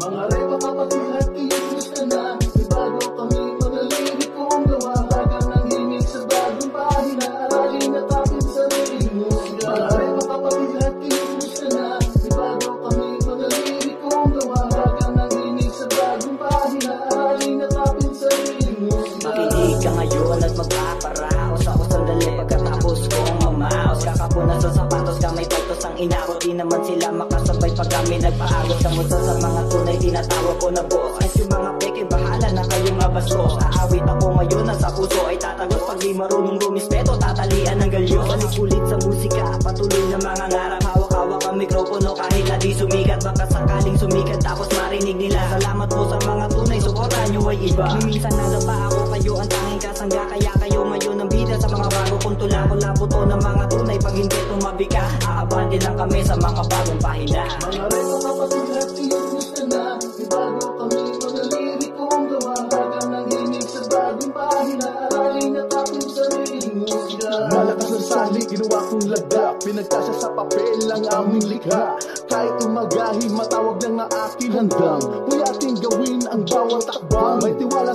Mga repa kapatid at kilos ka na, may bago kami mga lirikong gawa. Hagang nanghimig sa bagong pahina, aralin at tapin sarili mo. Mga repa kapatid at kilos ka na, may bago kami mga lirikong gawa. Hagang nanghimig sa bagong pahina, aralin at tapin sarili mo. Makinig ka ngayon at magpaparaos ako sandali pagkatapos kong mamaos. Kakapunan sa sapatos ka may pagtos ang inako. Di naman sila makasabay pag kami nagpaagos. Kamusta sa mga tunay tinatawag ko na boss. At yung mga peke bahala na kayong mabastos. Aawit ako ngayon na sa puso ay tatagos. Pag di marunong rumispeto tatalian ng galyo. Ulit sa musika patuloy na mga ngarap. Hawak-hawak ang mikropono kahit na di sumikat. Baka sakaling sumikat tapos marinig nila. Salamat po sa mga tunay suporta nyo ay iba. Minsan nadapa ako kayo ang tanging kasangga. Kaya kayo ngayon ang bida sa mga bago kong tula-kulabo to ng mga tunay. Pag hindi tumabi ka aabante lang kami sa mga bagong pahina. Mga repa kapatid at kilos ka na, may bago kami mga lirikong gawa. Hagang nanghimig sa bagong pahina, aralin at tapin sarili mo. Malakas ang salik, ginawa kong laga, pinagkasya sa papel ang aming likha. Kahit umagahin, matawag lang na akin handang. Huwag ating gawin ang bawat takbang. May tiwala